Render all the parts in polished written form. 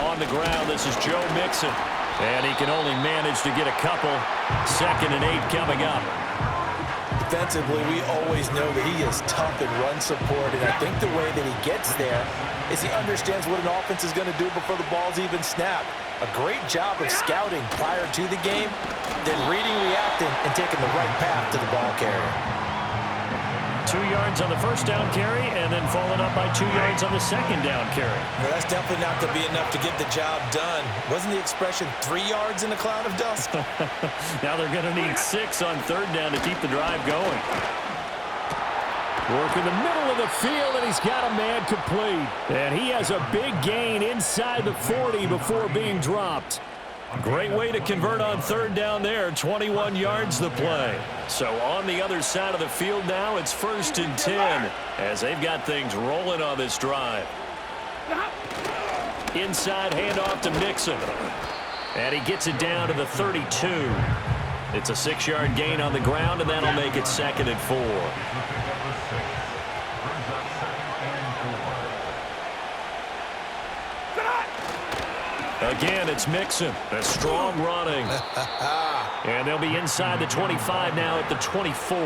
On the ground, this is Joe Mixon. And he can only manage to get a couple. 2nd and 8 coming up. Defensively, we always know that he is tough in run support, and I think the way that he gets there is he understands what an offense is going to do before the ball's even snapped. A great job of scouting prior to the game, then reading, reacting, and taking the right path to the ball carrier. 2 yards on the first down carry, and then followed up by 2 yards on the second down carry. Well, that's definitely not going to be enough to get the job done. Wasn't the expression 3 yards in a cloud of dust? Now they're going to need 6 on 3rd down to keep the drive going. Work in the middle of the field, and he's got a man complete. And he has a big gain inside the 40 before being dropped. Great way to convert on 3rd down there. 21 yards the play. So on the other side of the field now, it's 1st and 10 as they've got things rolling on this drive. Inside handoff to Mixon. And he gets it down to the 32. It's a 6-yard gain on the ground, and that'll make it 2nd and 4. Again, it's Mixon. A strong running. And they'll be inside the 25 now at the 24.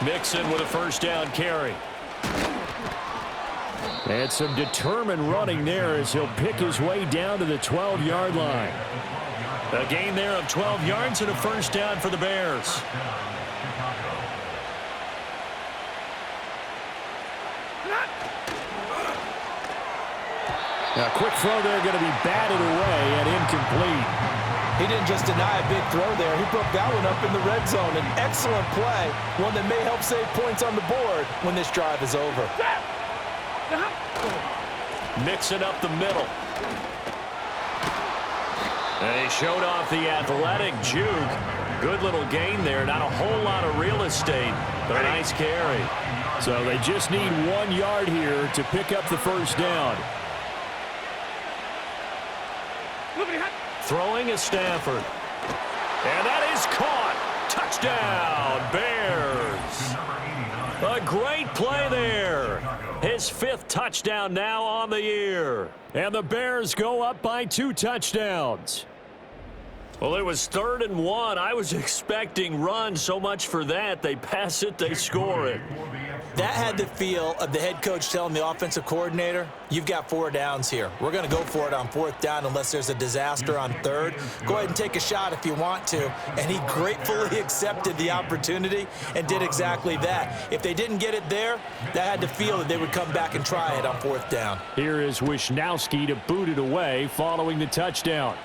Mixon with a 1st down carry. And some determined running there as he'll pick his way down to the 12-yard line. A gain there of 12 yards and a 1st down for the Bears. Now, quick throw there going to be batted away and incomplete. He didn't just deny a big throw there. He broke that one up in the red zone. An excellent play, one that may help save points on the board when this drive is over. Mixing up the middle. And he showed off the athletic juke. Good little gain there. Not a whole lot of real estate, but a nice carry. So they just need 1 yard here to pick up the 1st down. Throwing is Stafford. And that is caught. Touchdown, Bears. A great play there. His 5th touchdown now on the year. And the Bears go up by 2 touchdowns. Well, it was 3rd and 1. I was expecting run. So much for that. They pass it, they score it. That had the feel of the head coach telling the offensive coordinator, you've got 4 downs here. We're going to go for it on 4th down unless there's a disaster on 3rd. Go ahead and take a shot if you want to. And he gratefully accepted the opportunity and did exactly that. If they didn't get it there, that had the feel that they would come back and try it on 4th down. Here is Wisnowski to boot it away following the touchdown.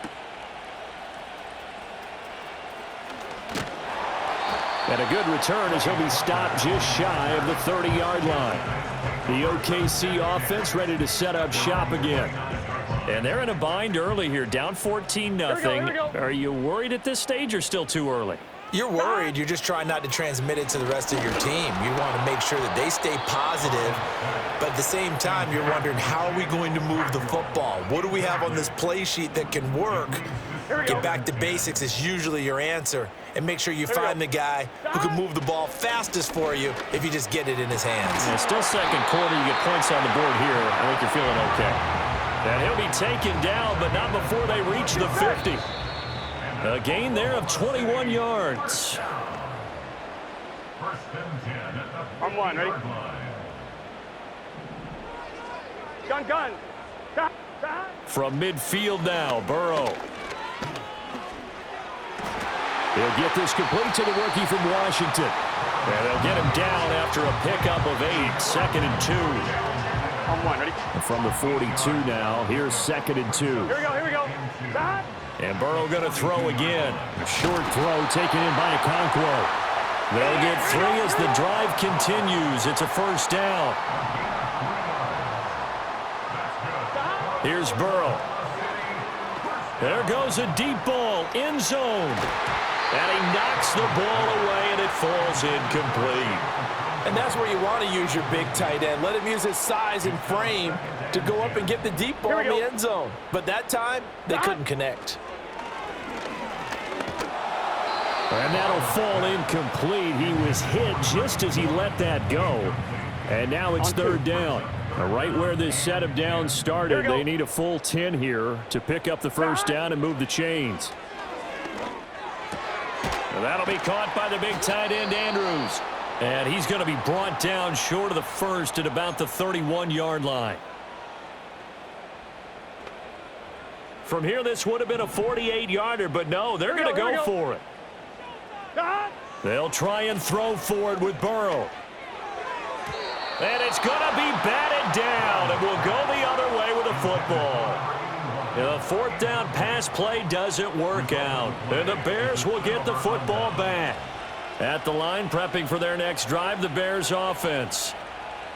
And a good return as he'll be stopped just shy of the 30-yard line. The OKC offense ready to set up shop again. And they're in a bind early here, down 14-0. Are you worried at this stage or still too early? You're worried. You're just trying not to transmit it to the rest of your team. You want to make sure that they stay positive, but at the same time, you're wondering, how are we going to move the football? What do we have on this play sheet that can work? Get back to basics is usually your answer, and make sure you find the guy who can move the ball fastest for you if you just get it in his hands. Yeah, still 2nd quarter. You get points on the board here. I think you're feeling okay. And he'll be taken down, but not before they reach the 50. A gain there of 21 yards. On 1, ready? Gun. From midfield now, Burrow. He'll get this complete to the rookie from Washington. And they'll get him down after a pickup of 8. 2nd and 2. On 1, ready? And from the 42 now, here's 2nd and 2. Here we go. And Burrow going to throw again. A short throw taken in by Okonkwo. They'll get 3 as the drive continues. It's a 1st down. Here's Burrow. There goes a deep ball, end zone. And he knocks the ball away, and it falls incomplete. And that's where you want to use your big tight end. Let him use his size and frame to go up and get the deep ball in the end zone. But that time, they couldn't connect. And that'll fall incomplete. He was hit just as he let that go. And now it's third down. Right where this set of downs started, they need a full 10 here to pick up the first down and move the chains. And that'll be caught by the big tight end, Andrews. And he's going to be brought down short of the first at about the 31-yard line. From here, this would have been a 48-yarder, but no, they're going to go for it. They'll try and throw for it with Burrow. And it's going to be batted down, and we'll go the other way with the football. The fourth down pass play doesn't work out, and the Bears will get the football back. At the line, prepping for their next drive, the Bears offense.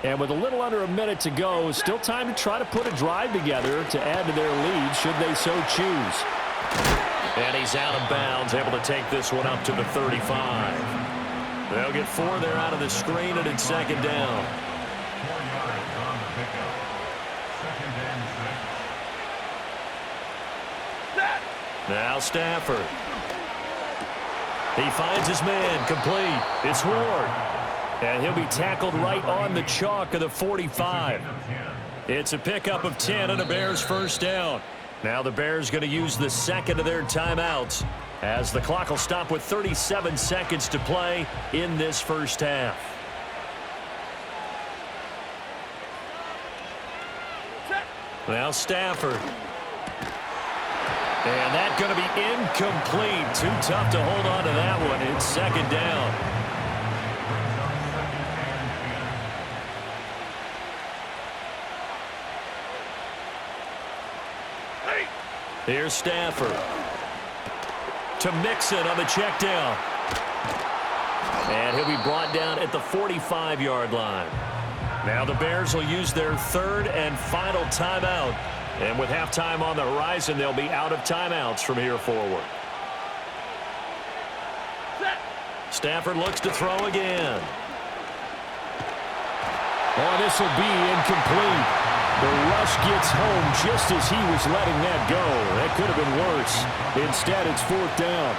And with a little under a minute to go, still time to try to put a drive together to add to their lead should they so choose. And he's out of bounds, able to take this one up to the 35. They'll get 4 there out of the screen, and it's second down. Now Stafford. He finds his man, complete. It's Ward. And he'll be tackled right on the chalk of the 45. It's a pickup of 10 and a Bears first down. Now the Bears going to use the second of their timeouts as the clock will stop with 37 seconds to play in this first half. Now Stafford. And that's going to be incomplete. Too tough to hold on to that one. It's second down. Here's Stafford. To Mixon on the check down. And he'll be brought down at the 45-yard line. Now the Bears will use their third and final timeout. And with halftime on the horizon, they'll be out of timeouts from here forward. Stafford looks to throw again. Oh, this will be incomplete. The rush gets home just as he was letting that go. That could have been worse. Instead, it's fourth down.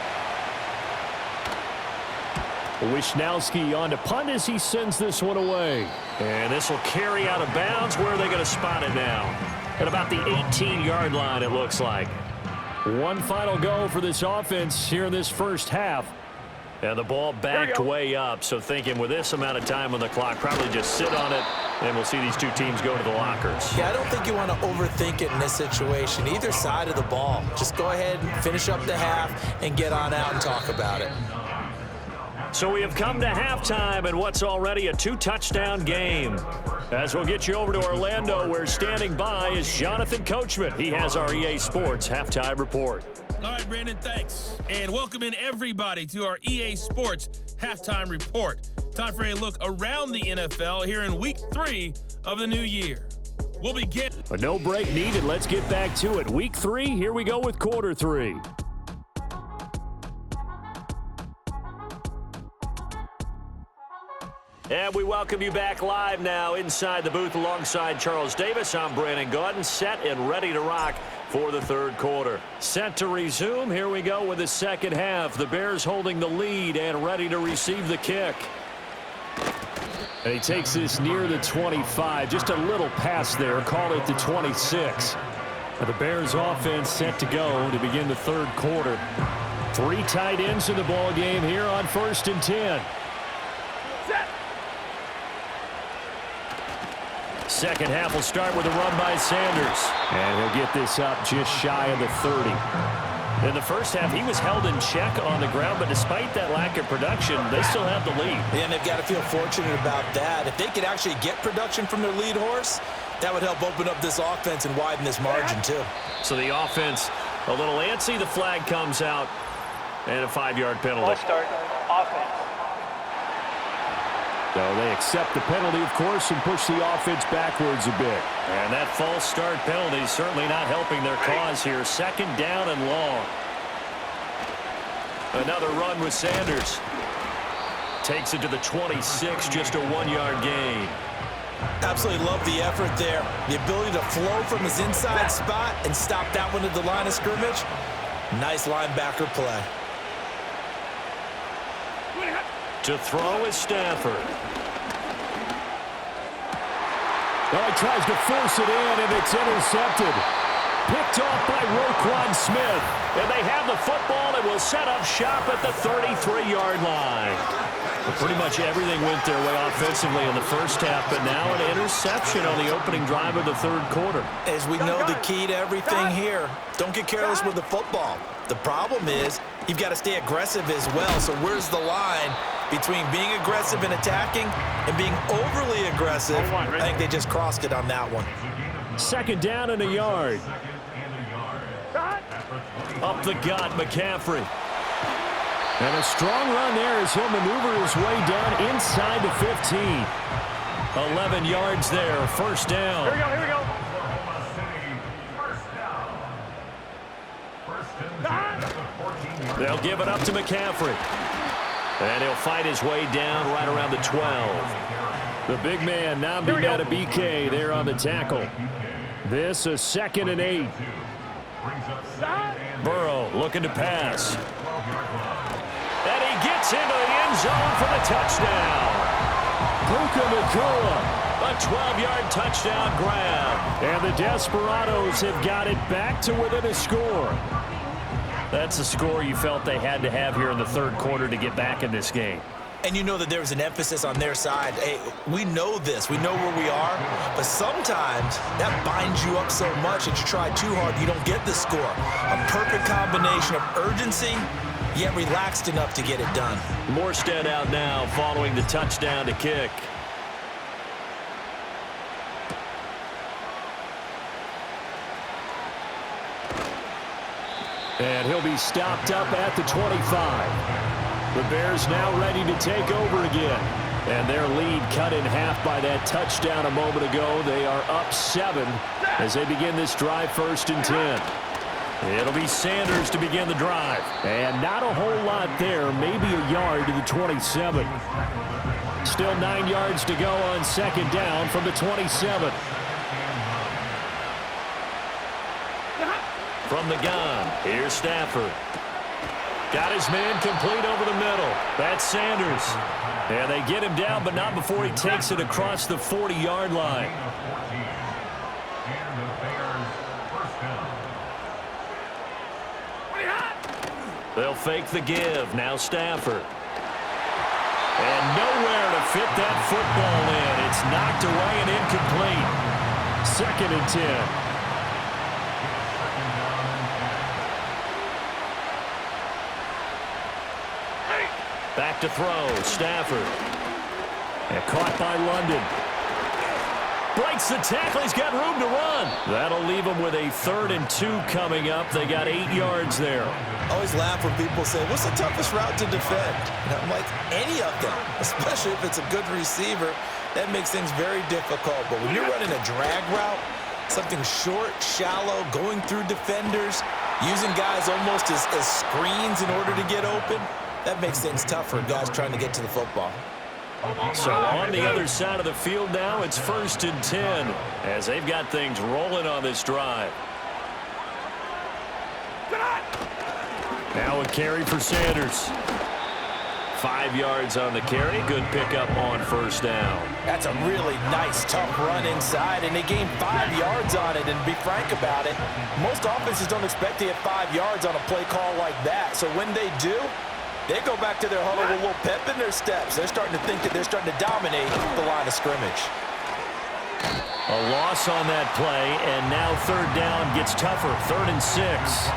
Wishnowski on to punt as he sends this one away. And this will carry out of bounds. Where are they going to spot it now? At about the 18-yard line, it looks like. One final go for this offense here in this first half. And the ball backed way up, so thinking with this amount of time on the clock, probably just sit on it, and we'll see these two teams go to the lockers. Yeah, I don't think you want to overthink it in this situation, either side of the ball. Just go ahead and finish up the half and get on out and talk about it. So we have come to halftime in what's already a 2-touchdown game. As we'll get you over to Orlando, where standing by is Jonathan Coachman. He has our EA Sports Halftime Report. All right, Brandon, thanks. And welcome in everybody to our EA Sports Halftime Report. Time for a look around the NFL here in Week 3 of the new year. We'll begin. A no break needed. Let's get back to it. Week 3, here we go with Quarter 3. And we welcome you back live now inside the booth alongside Charles Davis. I'm Brandon Gaudin, set and ready to rock for the third quarter. Set to resume. Here we go with the second half. The Bears holding the lead and ready to receive the kick. And he takes this near the 25. Just a little pass there. Call it the 26. And the Bears offense set to go to begin the third quarter. 3 tight ends in the ball game here on 1st and 10. Second half will start with a run by Sanders. And he'll get this up just shy of the 30. In the first half, he was held in check on the ground, but despite that lack of production, they still have the lead. And they've got to feel fortunate about that. If they could actually get production from their lead horse, that would help open up this offense and widen this margin too. So the offense a little antsy. The flag comes out and a 5-yard penalty. Ball start, offense. So they accept the penalty, of course, and push the offense backwards a bit. And that false start penalty is certainly not helping their cause here. Second down and long. Another run with Sanders. Takes it to the 26, just a 1-yard gain. Absolutely love the effort there. The ability to flow from his inside spot and stop that one at the line of scrimmage. Nice linebacker play. To throw is Stafford. Well, he tries to force it in, and it's intercepted. Picked off by Roquan Smith. And they have the football and will set up shop at the 33-yard line. Well, pretty much everything went their way offensively in the first half, but now an interception on the opening drive of the third quarter. As we know, the key to everything here, don't get careless with the football. The problem is you've got to stay aggressive as well. So where's the line between being aggressive and attacking and being overly aggressive? I think they just crossed it on that one. Second down and a yard. Up the gut, McCaffrey. And a strong run there as he'll maneuver his way down inside the 15. 11 yards there, first down. Here we go. They'll give it up to McCaffrey. And he'll fight his way down right around the 12. The big man, Nnamdi Madubuike, there on the tackle. This is 2nd and 8. Burrow looking to pass. And he gets into the end zone for the touchdown. Puka Nacua. A 12-yard touchdown grab. And the Desperados have got it back to within a score. That's the score you felt they had to have here in the third quarter to get back in this game. And you know that there was an emphasis on their side. Hey, we know this. We know where we are. But sometimes that binds you up so much that you try too hard, you don't get the score. A perfect combination of urgency, yet relaxed enough to get it done. Morstead out now following the touchdown to kick. And he'll be stopped up at the 25. The Bears now ready to take over again. And their lead cut in half by that touchdown a moment ago. They are up 7 as they begin this drive, 1st and 10. It'll be Sanders to begin the drive. And not a whole lot there, maybe a yard to the 27. Still 9 yards to go on 2nd down from the 27. From the gun, here's Stafford. Got his man complete over the middle. That's Sanders. And they get him down, but not before he takes it across the 40-yard line. They'll fake the give. Now Stafford. And nowhere to fit that football in. It's knocked away and incomplete. 2nd and 10. Back to throw, Stafford. And caught by London. Breaks the tackle, he's got room to run. That'll leave him with a 3rd and 2 coming up. They got 8 yards there. I always laugh when people say, what's the toughest route to defend? And I'm like, any of them, especially if it's a good receiver. That makes things very difficult. But when you're running a drag route, something short, shallow, going through defenders, using guys almost as screens in order to get open, that makes things tough for guys trying to get to the football. So on the other side of the field now, it's 1st and 10 as they've got things rolling on this drive. Now a carry for Sanders. 5 yards on the carry. Good pickup on 1st down. That's a really nice, tough run inside, and they gained 5 yards on it. And to be frank about it, most offenses don't expect to get 5 yards on a play call like that. So when they do, they go back to their huddle with a little pep in their steps. They're starting to think that they're starting to dominate the line of scrimmage. A loss on that play, and now 3rd down gets tougher. 3rd and 6.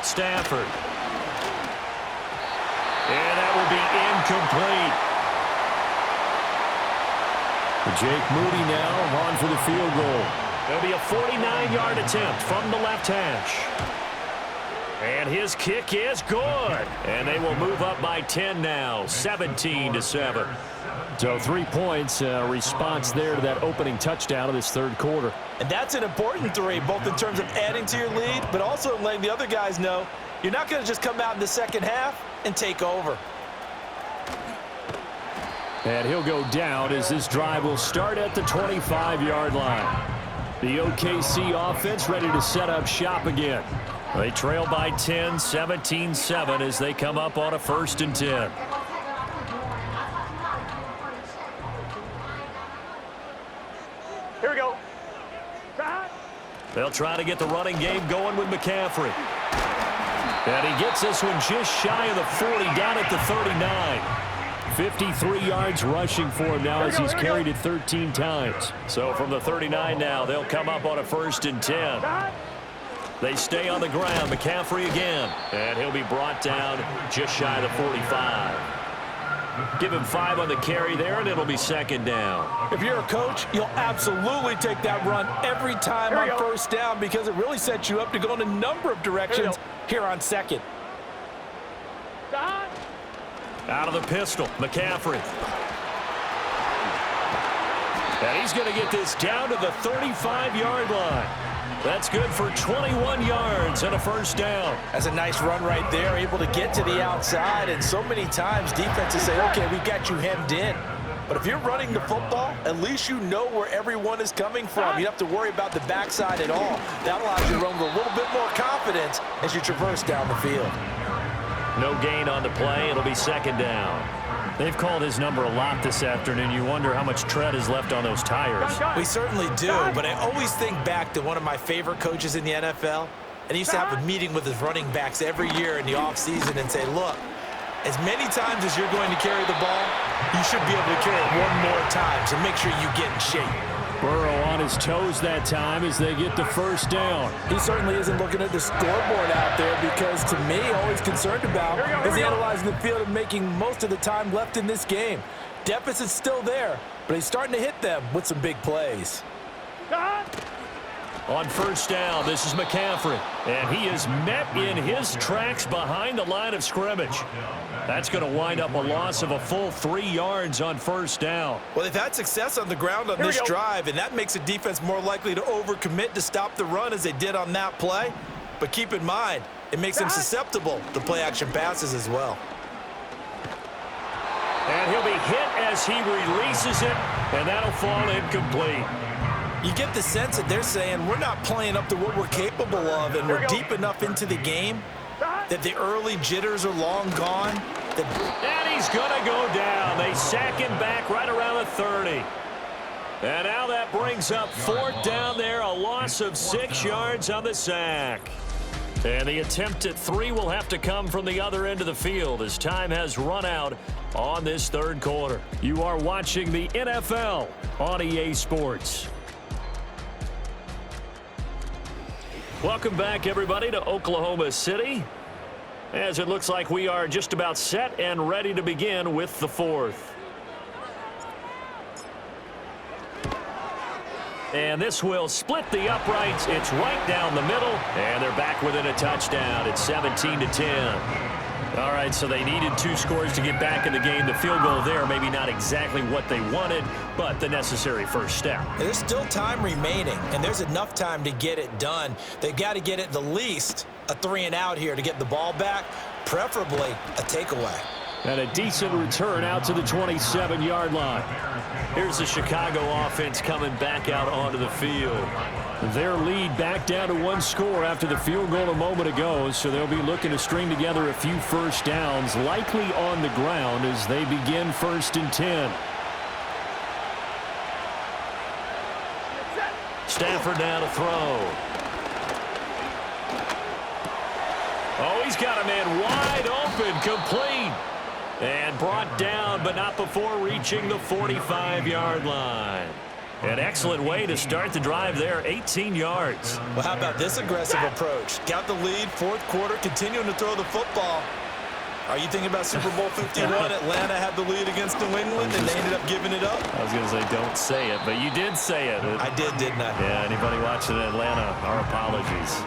Stafford. And that will be incomplete. Jake Moody now on for the field goal. It'll be a 49-yard attempt from the left hash. And his kick is good. And they will move up by 10 now, 17-7. So 3 points, response there to that opening touchdown of this third quarter. And that's an important 3, both in terms of adding to your lead, but also in letting the other guys know you're not going to just come out in the second half and take over. And he'll go down as this drive will start at the 25-yard line. The OKC offense ready to set up shop again. They trail by 10, 17-7 as they come up on a 1st and 10. Here we go. They'll try to get the running game going with McCaffrey. And he gets this one just shy of the 40, down at the 39. 53 yards rushing for him now as he's carried it 13 times. So from the 39 now, they'll come up on a 1st and 10. They stay on the ground. McCaffrey again. And he'll be brought down just shy of the 45. Give him 5 on the carry there, and it'll be 2nd down. If you're a coach, you'll absolutely take that run every time on 1st down because it really sets you up to go in a number of directions here on 2nd. Out of the pistol, McCaffrey. And he's going to get this down to the 35-yard line. That's good for 21 yards and a 1st down. That's a nice run right there, able to get to the outside. And so many times defenses say, okay, we got you hemmed in. But if you're running the football, at least you know where everyone is coming from. You don't have to worry about the backside at all. That allows you to run with a little bit more confidence as you traverse down the field. No gain on the play. It'll be 2nd down. They've called his number a lot this afternoon. You wonder how much tread is left on those tires. We certainly do, but I always think back to one of my favorite coaches in the NFL, and he used to have a meeting with his running backs every year in the offseason and say, look, as many times as you're going to carry the ball, you should be able to carry it one more time, so make sure you get in shape. Burrow on his toes that time as they get the 1st down. He certainly isn't looking at the scoreboard out there because, to me, all he's concerned about is analyzing the field and making most of the time left in this game. Deficit's still there, but he's starting to hit them with some big plays. On 1st down, this is McCaffrey, and he is met in his tracks behind the line of scrimmage. That's going to wind up a loss of a full 3 yards on 1st down. Well, they've had success on the ground on this drive, and that makes a defense more likely to overcommit to stop the run as they did on that play. But keep in mind, it makes them susceptible to play-action passes as well. And he'll be hit as he releases it, and that'll fall incomplete. You get the sense that they're saying we're not playing up to what we're capable of, and we're deep enough into the game that the early jitters are long gone. And he's going to go down. They sack him back right around the 30. And now that brings up 4th down there, a loss of 6 yards on the sack. And the attempt at 3 will have to come from the other end of the field as time has run out on this 3rd quarter. You are watching the NFL on EA Sports. Welcome back, everybody, to Oklahoma City, as it looks like we are just about set and ready to begin with the 4th. And this will split the uprights. It's right down the middle, and they're back within a touchdown. It's 17-10. All right, so they needed 2 scores to get back in the game. The field goal there, maybe not exactly what they wanted, but the necessary first step. And there's still time remaining, and there's enough time to get it done. They've got to get at the least a 3-and-out here to get the ball back, preferably a takeaway. And a decent return out to the 27-yard line. Here's the Chicago offense coming back out onto the field. Their lead back down to 1 score after the field goal a moment ago, so they'll be looking to string together a few first downs, likely on the ground as they begin 1st and 10. Stafford now to throw. Oh, he's got a man wide open, complete. And brought down, but not before reaching the 45-yard line. An excellent way to start the drive there, 18 yards. Well, how about this aggressive approach? Got the lead, 4th quarter, continuing to throw the football. Are you thinking about Super Bowl 51? Atlanta had the lead against New England, and they ended up giving it up? I was going to say don't say it, but you did say it. I did, didn't I? Yeah, anybody watching Atlanta, our apologies.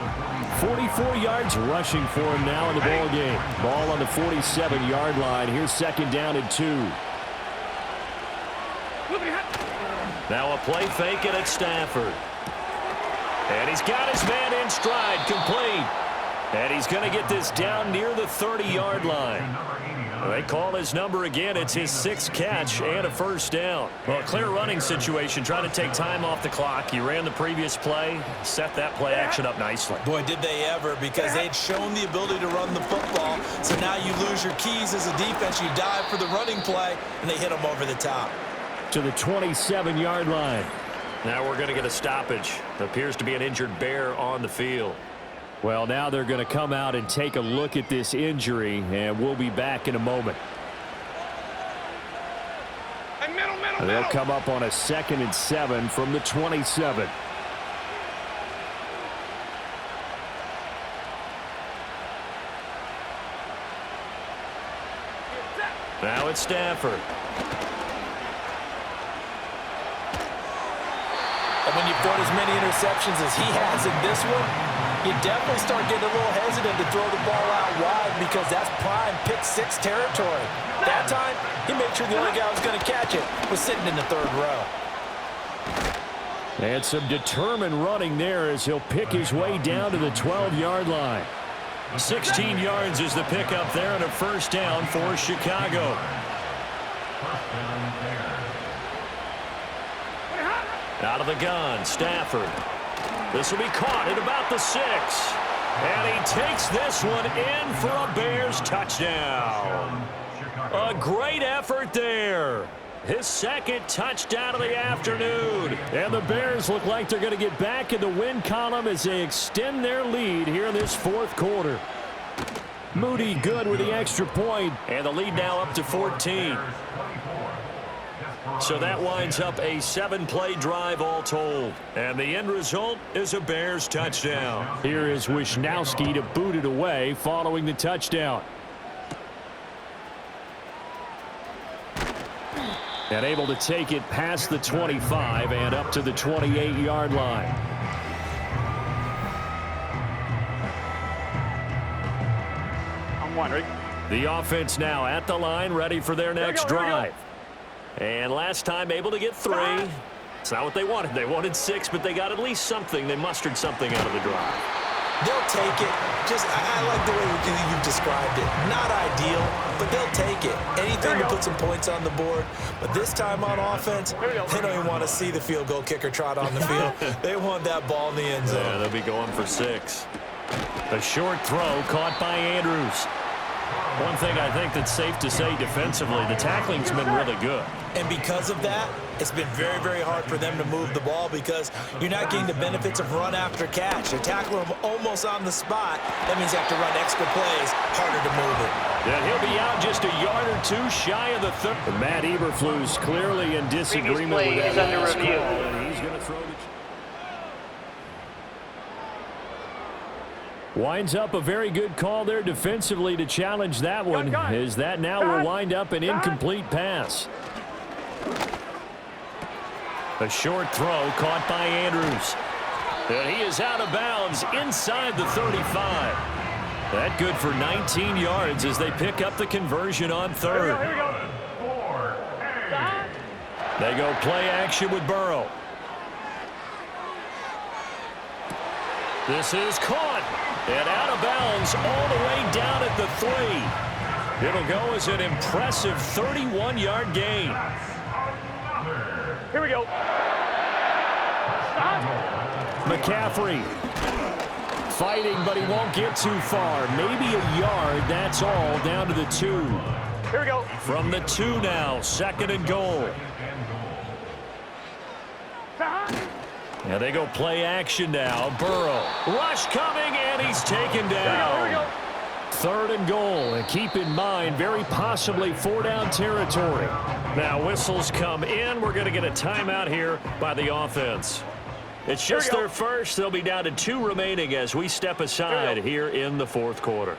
44 yards rushing for him now in the ball game. Ball on the 47-yard line. Here's 2nd down and 2. Now a play fake at Stafford. And he's got his man in stride, complete. And he's going to get this down near the 30-yard line. They call his number again. It's his 6th catch and a first down. Well, a clear running situation, trying to take time off the clock. He ran the previous play, set that play action up nicely. Boy, did they ever, because they'd shown the ability to run the football. So now you lose your keys as a defense. You dive for the running play, and they hit him over the top. To the 27-yard line. Now we're going to get a stoppage. Appears to be an injured Bear on the field. Well, now they're going to come out and take a look at this injury, and we'll be back in a moment. They'll come up on a 2nd and 7 from the 27. Now it's Stafford. And when you put as many interceptions as he has in this one, you definitely start getting a little hesitant to throw the ball out wide because that's prime pick-6 territory. That time, he made sure the only guy who was going to catch it was sitting in the 3rd row. And some determined running there as he'll pick his way down to the 12-yard line. 16 yards is the pickup there and a first down for Chicago. Out of the gun, Stafford. This will be caught at about the 6. And he takes this one in for a Bears touchdown. A great effort there. His 2nd touchdown of the afternoon. And the Bears look like they're going to get back in the win column as they extend their lead here in this 4th quarter. Moody good with the extra point. And the lead now up to 14. So that winds up a 7-play drive all told. And the end result is a Bears touchdown. Here is Wisnowski to boot it away following the touchdown. And able to take it past the 25 and up to the 28-yard line. I'm wondering. The offense now at the line, ready for their next drive. And last time able to get 3. It's not what they wanted. They wanted 6, but they got at least something. They mustered something out of the drive. They'll take it. I like the way you've described it. Not ideal, but they'll take it. Anything to put some points on the board. But this time on offense, they don't even want to see the field goal kicker trot on the field. They want that ball in the end zone. Yeah, they'll be going for 6. A short throw caught by Andrews. One thing I think that's safe to say defensively, the tackling's been really good. And because of that, it's been very, very hard for them to move the ball because you're not getting the benefits of run after catch. They tackle him almost on the spot. That means you have to run extra plays, harder to move it. And he'll be out just a yard or 2 shy of the 3rd. Matt Eberflus clearly in disagreement with that last call, and he's going to throw the... Winds up a very good call there defensively to challenge that one, as that now will wind up an incomplete pass. A short throw caught by Andrews. And he is out of bounds inside the 35. That good for 19 yards as they pick up the conversion on 3rd. Here we go. They go play action with Burrow. This is caught. And out of bounds all the way down at the 3. It'll go as an impressive 31-yard gain. Here we go. McCaffrey fighting, but he won't get too far. Maybe a yard, that's all, down to the 2. Here we go. From the 2 now, 2nd and goal. And they go play action now. Burrow. Rush coming, and he's taken down. Here we go. 3rd and goal. And keep in mind, very possibly 4-down territory. Now whistles come in. We're going to get a timeout here by the offense. It's just their first. They'll be down to 2 remaining as we step aside here in the 4th quarter.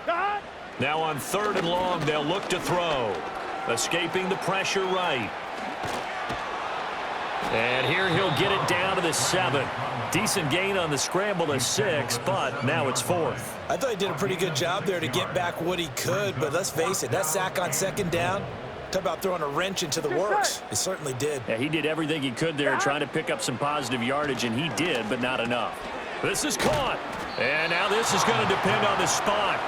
Now on 3rd and long, they'll look to throw. Escaping the pressure right. And here he'll get it down to the 7. Decent gain on the scramble to 6, but now it's 4th. I thought he did a pretty good job there to get back what he could, but let's face it, that sack on 2nd down, talk about throwing a wrench into the works. He certainly did. Yeah, he did everything he could there trying to pick up some positive yardage, and he did, but not enough. This is caught. And now this is going to depend on the spot.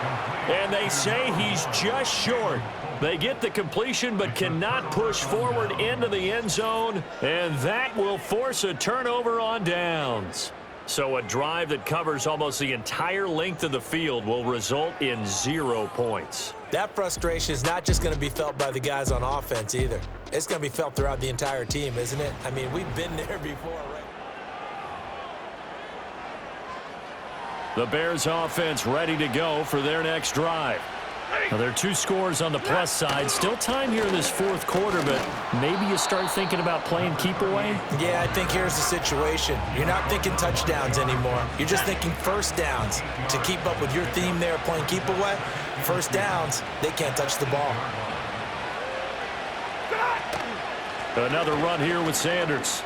And they say he's just short. They get the completion but cannot push forward into the end zone. And that will force a turnover on downs. So a drive that covers almost the entire length of the field will result in 0 points. That frustration is not just going to be felt by the guys on offense either. It's going to be felt throughout the entire team, isn't it? I mean, we've been there before, right? The Bears offense ready to go for their next drive. Now, there are 2 scores on the plus side. Still time here in this fourth quarter, but maybe you start thinking about playing keep away? Yeah, I think here's the situation. You're not thinking touchdowns anymore. You're just thinking first downs. To keep up with your theme there, playing keep away, first downs, they can't touch the ball. Another run here with Sanders.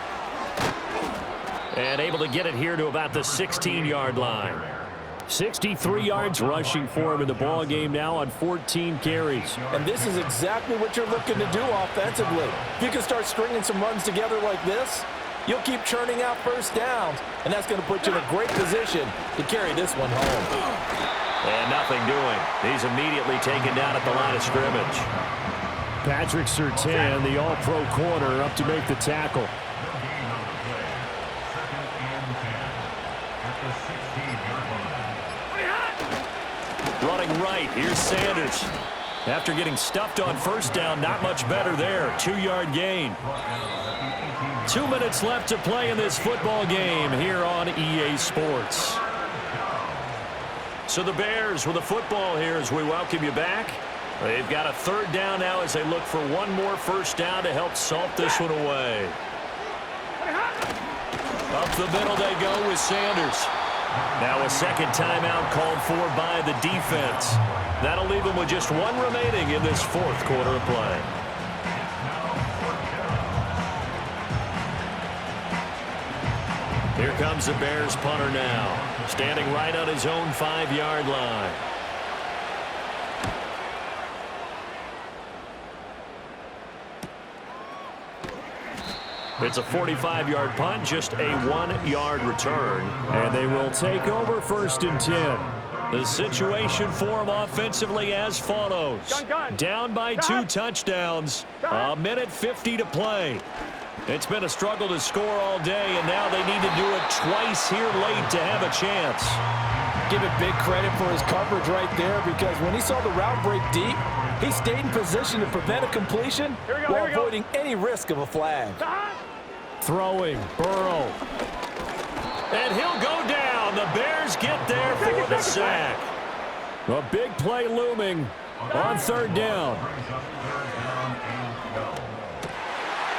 And able to get it here to about the 16-yard line. 63 yards rushing for him in the ball game now on 14 carries. And this is exactly what you're looking to do offensively. If you can start stringing some runs together like this, you'll keep churning out first downs, and that's going to put you in a great position to carry this one home. And nothing doing. He's immediately taken down at the line of scrimmage. Patrick Surtain, the all-pro corner, up to make the tackle. Running right, here's Sanders. After getting stuffed on first down, not much better there. 2-yard gain. 2 minutes left to play in this football game here on EA Sports. So the Bears with the football here as we welcome you back. They've got a 3rd down now as they look for one more first down to help salt this one away. Up the middle they go with Sanders. Now a second timeout called for by the defense. That'll leave them with just 1 remaining in this fourth quarter of play. Here comes the Bears punter now, standing right on his own 5-yard line. It's a 45-yard punt, just a 1-yard return. And they will take over 1st and 10. The situation for them offensively as follows. Down by 2 touchdowns. A minute 50 to play. It's been a struggle to score all day, and now they need to do it twice here late to have a chance. Give it big credit for his coverage right there, because when he saw the route break deep, he stayed in position to prevent a completion while avoiding any risk of a flag. Throwing, Burrow. And he'll go down. The Bears get there for the sack. A big play looming on 3rd down.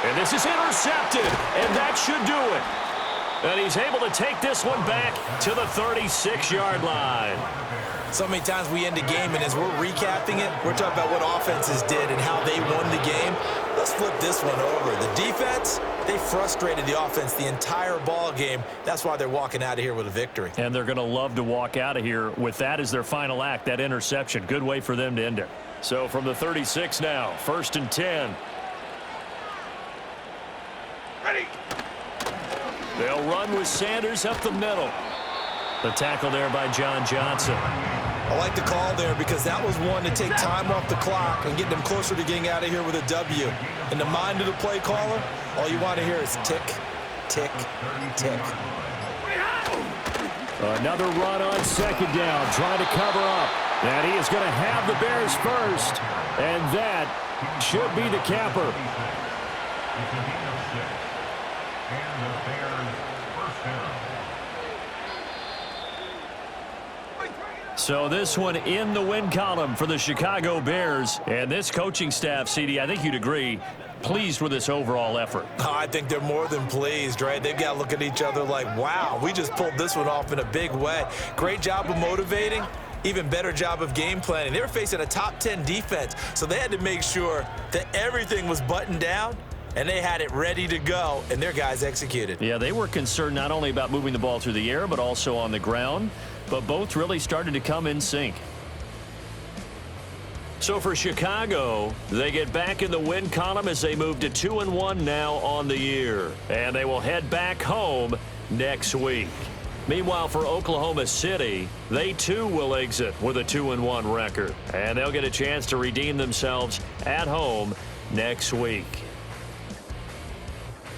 And this is intercepted, and that should do it. And he's able to take this one back to the 36-yard line. So many times we end a game, and as we're recapping it, we're talking about what offenses did and how they won the game. Let's flip this one over. The defense, they frustrated the offense the entire ball game. That's why they're walking out of here with a victory. And they're going to love to walk out of here with that as their final act, that interception. Good way for them to end it. So from the 36 now, 1st and 10. Ready. They'll run with Sanders up the middle. The tackle there by John Johnson. I like the call there because that was one to take time off the clock and get them closer to getting out of here with a W. In the mind of the play caller, all you want to hear is tick, tick, tick. Another run on 2nd down, trying to cover up. And he is going to have the Bears first. And that should be the capper. So this one in the win column for the Chicago Bears. And this coaching staff, CD, I think you'd agree, pleased with this overall effort. Oh, I think they're more than pleased, right? They've got to look at each other like, wow, we just pulled this one off in a big way. Great job of motivating. Even better job of game planning. They were facing a top 10 defense, so they had to make sure that everything was buttoned down, and they had it ready to go, and their guys executed. Yeah, they were concerned not only about moving the ball through the air, but also on the ground. But both really started to come in sync. So for Chicago, they get back in the win column as they move to 2-1 now on the year. And they will head back home next week. Meanwhile, for Oklahoma City, they too will exit with a 2-1 record, and they'll get a chance to redeem themselves at home next week.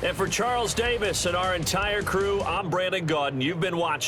And for Charles Davis and our entire crew, I'm Brandon Gaudin. You've been watching